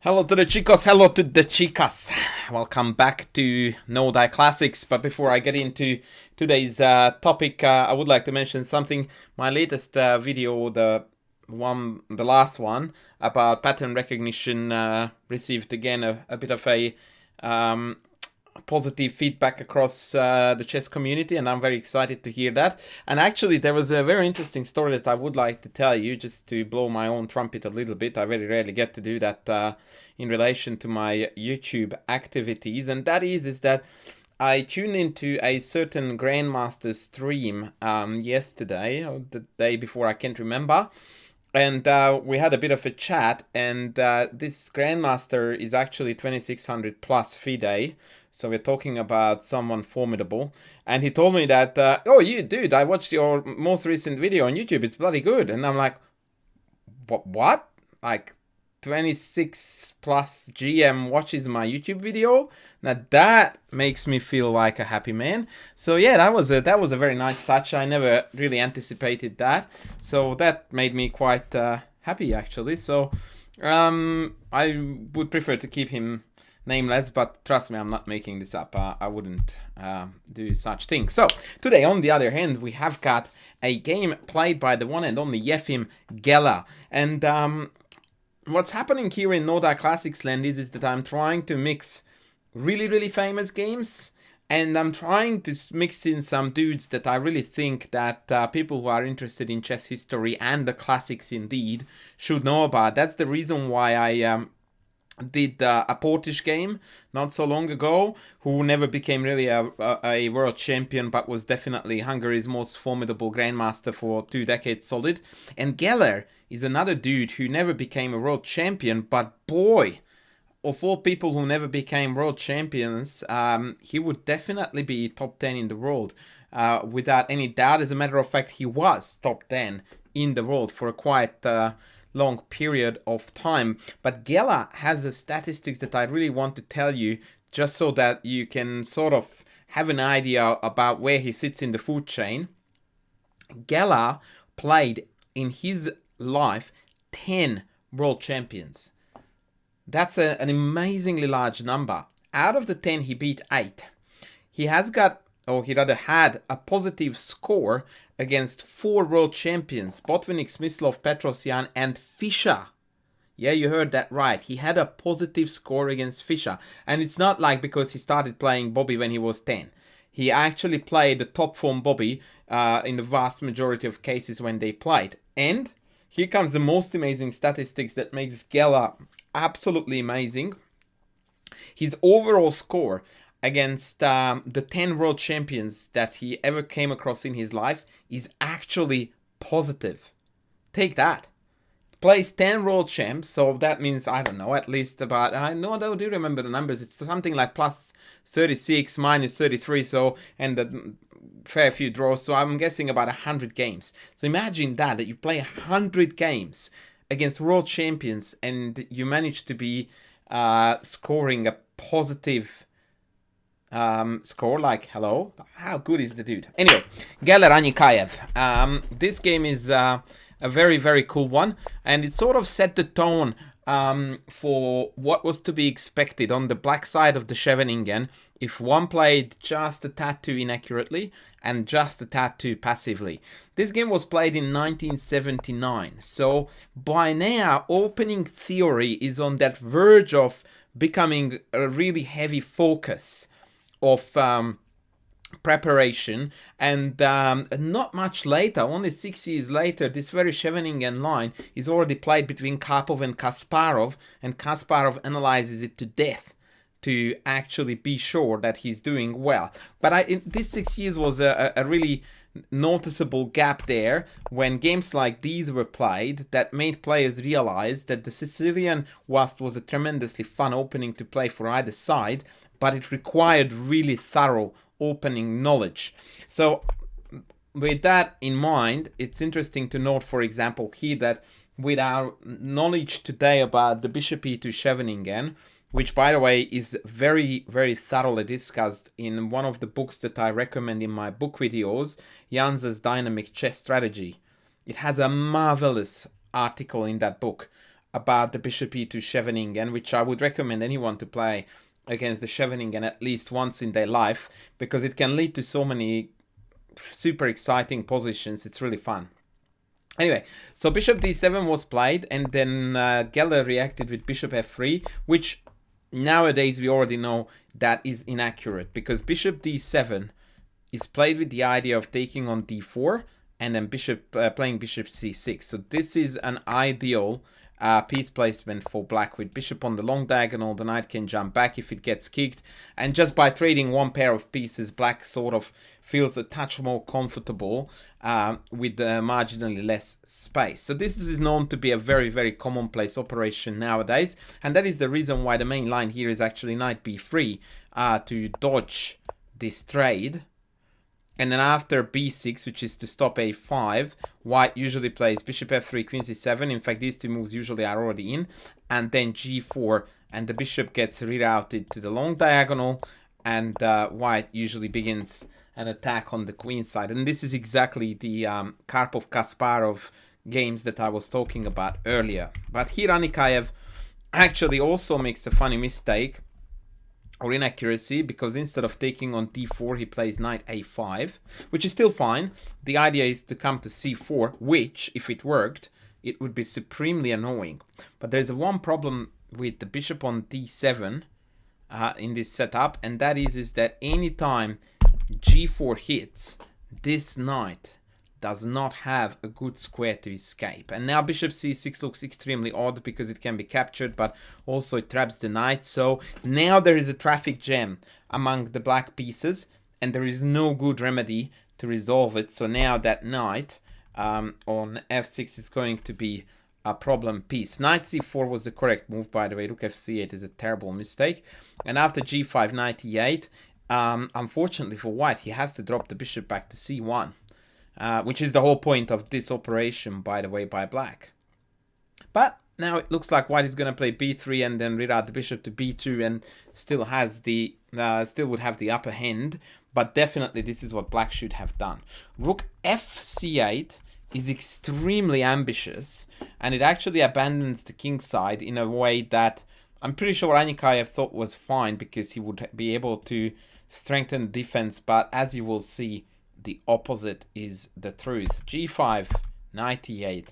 Hello to the chicos, hello to the chicas. Welcome back to Know Thy Classics. But before I get into today's topic, I would like to mention something. My latest video, the last one about pattern recognition, received again a bit of a positive feedback across the chess community, and I'm very excited to hear that. And actually, there was a very interesting story that I would like to tell you, just to blow my own trumpet a little bit. I very rarely get to do that in relation to my YouTube activities, and that is that I tuned into a certain Grandmaster stream yesterday, or the day before, I can't remember. And we had a bit of a chat, and this Grandmaster is actually 2600 plus FIDE, so we're talking about someone formidable. And he told me that, oh, you dude, I watched your most recent video on YouTube, it's bloody good. And I'm like, what? Like 26 plus GM watches my YouTube video? Now that makes me feel like a happy man. So yeah, that was a very nice touch. I never really anticipated that, so that made me quite happy actually. So I would prefer to keep him nameless, but trust me, I'm not making this up. I wouldn't do such things. So today, on the other hand, we have got a game played by the one and only Efim Geller. And what's happening here in Know Thy Classics land is that I'm trying to mix really famous games, and I'm trying to mix in some dudes that I really think that people who are interested in chess history and the classics indeed should know about. That's the reason why I did a Portish game not so long ago, who never became really a world champion, but was definitely Hungary's most formidable grandmaster for 2 decades solid. And Geller is another dude who never became a world champion, but boy, of all people who never became world champions, he would definitely be top 10 in the world without any doubt. As a matter of fact, he was top 10 in the world for a quite long period of time. But Geller has a statistics that I really want to tell you, just so that you can sort of have an idea about where he sits in the food chain. Geller played in his life 10 world champions. That's an amazingly large number. Out of the 10, he beat 8. He has got, or he rather had, a positive score against 4 world champions: Botvinnik, Smyslov, Petrosyan, and Fischer. Yeah, you heard that right. He had a positive score against Fischer. And it's not like because he started playing Bobby when he was 10. He actually played the top form Bobby in the vast majority of cases when they played. And here comes the most amazing statistics that makes Geller absolutely amazing. His overall score against the 10 world champions that he ever came across in his life is actually positive. Take that. Plays 10 world champs, so that means, I don't know, at least about, I do remember the numbers, it's something like plus 36, minus 33, so, and a fair few draws, so I'm guessing about 100 games. So imagine that you play 100 games against world champions and you manage to be scoring a positive score. Like, hello, how good is the dude? Anyway, Geller Anikajev. This game is a very cool one, and it sort of set the tone for what was to be expected on the black side of the Scheveningen if one played just a tad too inaccurately and just a tad too passively. This game was played in 1979, so by now opening theory is on that verge of becoming a really heavy focus of preparation, and not much later, only 6 years later, this very Scheveningen line is already played between Karpov and Kasparov, and Kasparov analyzes it to death to actually be sure that he's doing well. But this 6 years was a really noticeable gap there when games like these were played that made players realize that the Sicilian was a tremendously fun opening to play for either side, but it required really thorough opening knowledge. So with that in mind, it's interesting to note, for example, here that with our knowledge today about the Bishop E2 Scheveningen, which by the way is very thoroughly discussed in one of the books that I recommend in my book videos, Jansa's Dynamic Chess Strategy. It has a marvelous article in that book about the bishop e2 Scheveningen, which I would recommend anyone to play against the Scheveningen at least once in their life, because it can lead to so many super exciting positions. It's really fun. Anyway, so bishop d7 was played, and then Geller reacted with bishop f3, which nowadays we already know that is inaccurate, because bishop d7 is played with the idea of taking on d4 and then playing bishop c6. So this is an ideal piece placement for black. With bishop on the long diagonal, the knight can jump back if it gets kicked, and just by trading one pair of pieces, black sort of feels a touch more comfortable with marginally less space. So this is known to be a very, very commonplace operation nowadays, and that is the reason why the main line here is actually knight b3 to dodge this trade. And then after b6, which is to stop a5, white usually plays bishop f3, queen c7. In fact, these two moves usually are already in. And then g4, and the bishop gets rerouted to the long diagonal, and white usually begins an attack on the queen side. And this is exactly the Karpov-Kasparov games that I was talking about earlier. But here Anikajev actually also makes a funny mistake, or inaccuracy, because instead of taking on d4, he plays knight a5, which is still fine. The idea is to come to c4, which, if it worked, it would be supremely annoying. But there's one problem with the bishop on d7 in this setup, and that is that anytime g4 hits, this knight does not have a good square to escape. And now bishop c6 looks extremely odd because it can be captured, but also it traps the knight. So now there is a traffic jam among the black pieces, and there is no good remedy to resolve it. So now that knight on f6 is going to be a problem piece. Knight c4 was the correct move, by the way. Rook f c8 is a terrible mistake. And after g5, knight e8, unfortunately for white, he has to drop the bishop back to c1. Which is the whole point of this operation, by the way, by black. But now it looks like white is going to play b3 and then reroute the bishop to b2 and still has the still would have the upper hand. But definitely this is what black should have done. Rook fc8 is extremely ambitious, and it actually abandons the king side in a way that I'm pretty sure Anikajev thought was fine, because he would be able to strengthen the defense. But as you will see, the opposite is the truth. g5, knight e8,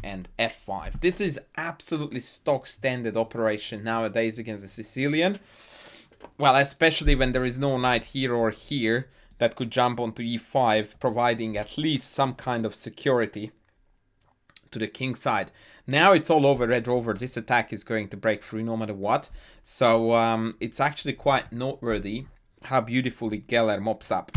and f5. This is absolutely stock standard operation nowadays against the Sicilian. Well, especially when there is no knight here or here that could jump onto e5, providing at least some kind of security to the king side. Now it's all over Red Rover. This attack is going to break through no matter what. So it's actually quite noteworthy how beautifully Geller mops up.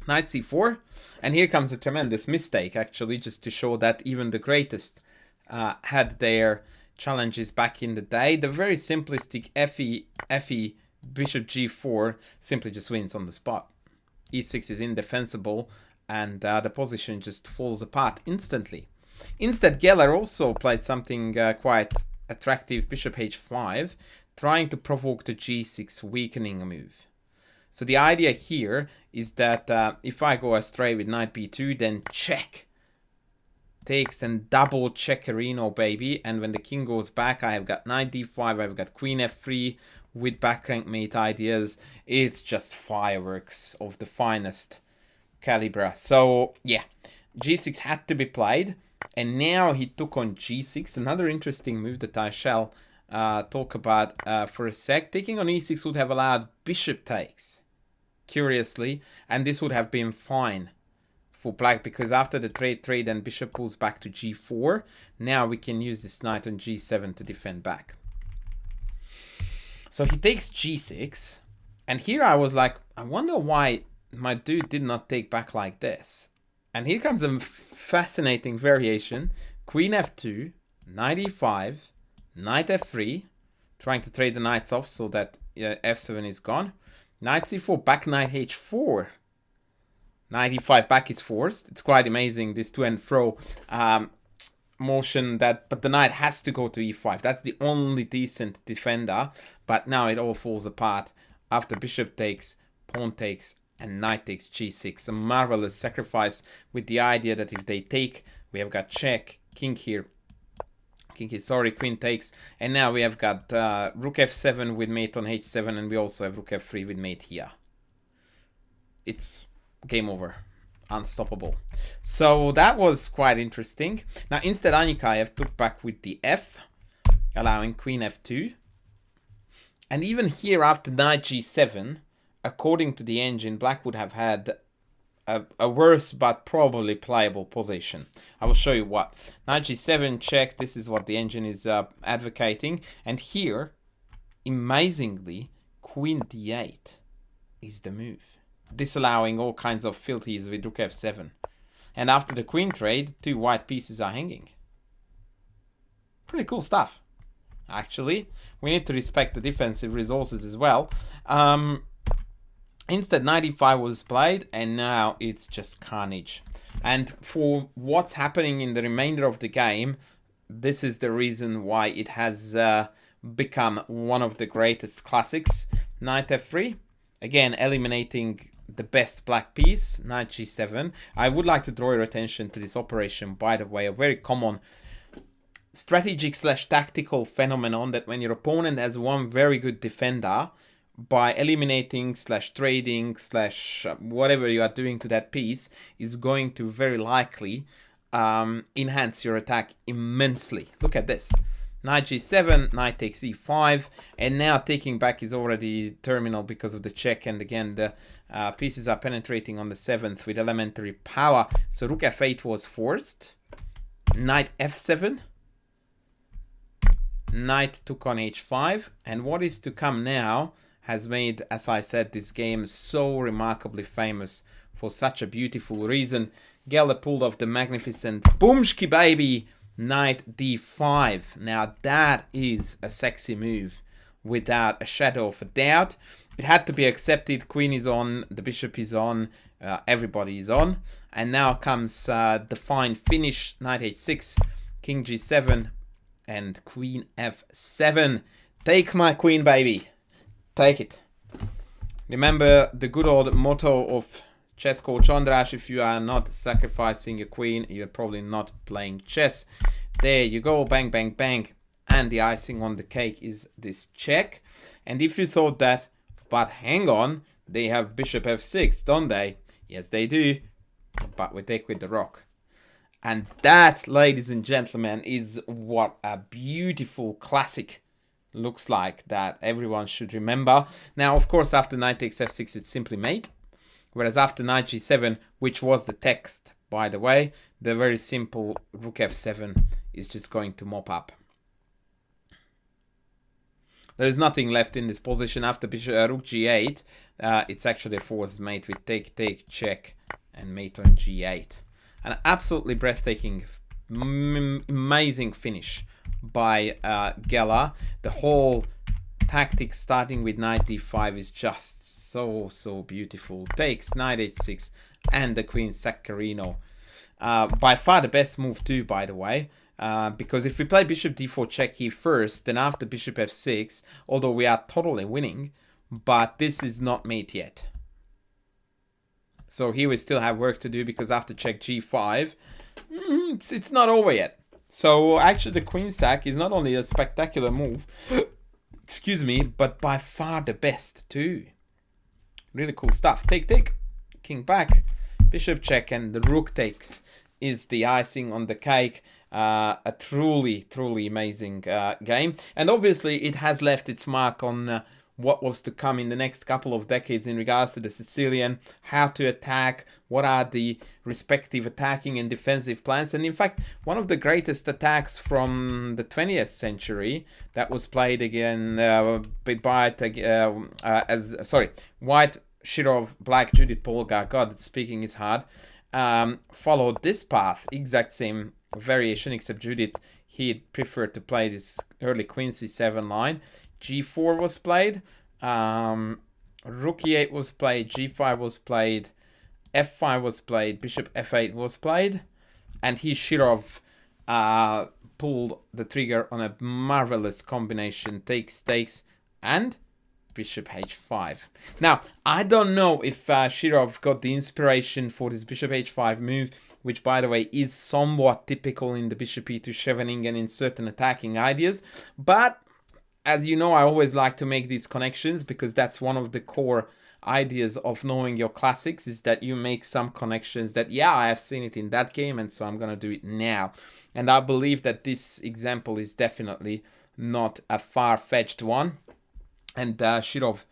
Knight c4, and here comes a tremendous mistake, actually, just to show that even the greatest had their challenges back in the day. The very simplistic fe bishop g4 simply just wins on the spot. e6 is indefensible, and the position just falls apart instantly. Instead, Geller also played something quite attractive, bishop h5, trying to provoke the g6 weakening move. So the idea here is that if I go astray with knight b2, then check takes and double checkerino, baby. And when the king goes back, I have got knight d5, I've got queen f3 with back mate ideas. It's just fireworks of the finest caliber. So yeah, g6 had to be played, and now he took on g6. Another interesting move that I shall talk about for a sec. Taking on e6 would have allowed bishop takes, curiously, and this would have been fine for black, because after the trade and bishop pulls back to g4, now we can use this knight on g7 to defend back. So he takes g6, and here I was like, I wonder why my dude did not take back like this. And here comes a fascinating variation. Queen f2, knight e5, knight f3, trying to trade the knights off so that f7 is gone. Knight c4, back knight h4. Knight e5 back is forced. It's quite amazing, this to and fro motion, that, but the knight has to go to e5. That's the only decent defender. But now it all falls apart after bishop takes, pawn takes, and knight takes g6. A marvelous sacrifice with the idea that if they take, we have got check, king here, king, sorry, queen takes. And now we have got rook f7 with mate on h7, and we also have rook f3 with mate here. It's game over. Unstoppable. So that was quite interesting. Now instead Anikajev took back with the f, allowing queen f2. And even here after knight g7, according to the engine, black would have had a worse but probably playable position. I will show you what. Knight g7 check, this is what the engine is advocating. And here, amazingly, queen d8 is the move, disallowing all kinds of filthies with rook f7. And after the queen trade, 2 white pieces are hanging. Pretty cool stuff. Actually, we need to respect the defensive resources as well. Instead, knight e5 was played, and now it's just carnage. And for what's happening in the remainder of the game, this is the reason why it has become one of the greatest classics. Knight f3, again eliminating the best black piece. Knight g7. I would like to draw your attention to this operation, by the way, a very common strategic / tactical phenomenon, that when your opponent has one very good defender, by eliminating / trading / whatever you are doing to that piece, is going to very likely enhance your attack immensely. Look at this. Knight g7, knight takes e5, and now taking back is already terminal because of the check, and again the pieces are penetrating on the 7th with elementary power. So rook f8 was forced, knight f7, knight took on h5, and what is to come now has made, as I said, this game so remarkably famous for such a beautiful reason. Geller pulled off the magnificent boomshki baby, knight d5. Now that is a sexy move without a shadow of a doubt. It had to be accepted. Queen is on, the bishop is on, everybody is on. And now comes the fine finish, knight h6, king g7, and queen f7. Take my queen, baby. Take it. Remember the good old motto of chess coach András: if you are not sacrificing your queen, you're probably not playing chess. There you go, bang, bang, bang. And the icing on the cake is this check. And if you thought that, but hang on, they have bishop f6, don't they? Yes, they do. But we take with the rook. And that, ladies and gentlemen, is what a beautiful classic looks like, that everyone should remember. Now, of course, after knight takes f6, it's simply mate. Whereas after knight g7, which was the text, by the way, the very simple rook f7 is just going to mop up. There is nothing left in this position. After rook g8, it's actually a forced mate with take, take, check, and mate on g8. An absolutely breathtaking, amazing finish by Geller. The whole tactic starting with knight d5 is just so beautiful. Takes knight h6 and the queen Saccarino. By far the best move too, by the way, because if we play bishop d4 check here first, then after bishop f6, although we are totally winning, but this is not mate yet. So here we still have work to do, because after check g5, it's not over yet. So actually the queen sack is not only a spectacular move, excuse me, but by far the best too. Really cool stuff. Take, take, king back, bishop check, and the rook takes is the icing on the cake. A truly amazing game. And obviously it has left its mark on what was to come in the next couple of decades in regards to the Sicilian, how to attack, what are the respective attacking and defensive plans. And in fact, one of the greatest attacks from the 20th century that was played again White Shirov, Black Judit Polgar, God, speaking is hard, followed this path, exact same variation, except Judit, he preferred to play this early queen c7 line. g4 was played, rook e8 was played, g5 was played, f5 was played, bishop f8 was played, and he Shirov pulled the trigger on a marvelous combination, takes, takes, and bishop h5. Now, I don't know if Shirov got the inspiration for this bishop h5 move, which, by the way, is somewhat typical in the bishop e2 chevening and in certain attacking ideas. But, as you know, I always like to make these connections because that's one of the core ideas of knowing your classics, is that you make some connections that, yeah, I have seen it in that game, and so I'm going to do it now. And I believe that this example is definitely not a far-fetched one. And Shirov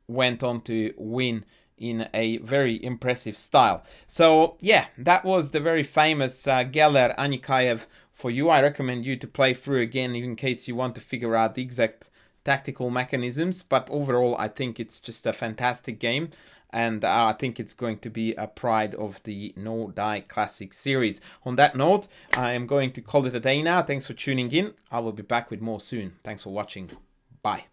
went on to win in a very impressive style. So yeah, that was the very famous Geller Anikajev for you. I recommend you to play through again in case you want to figure out the exact tactical mechanisms, but overall I think it's just a fantastic game, and I think it's going to be a pride of the No Die Classic series. On that note, I am going to call it a day now. Thanks for tuning in. I will be back with more soon. Thanks for watching. Bye.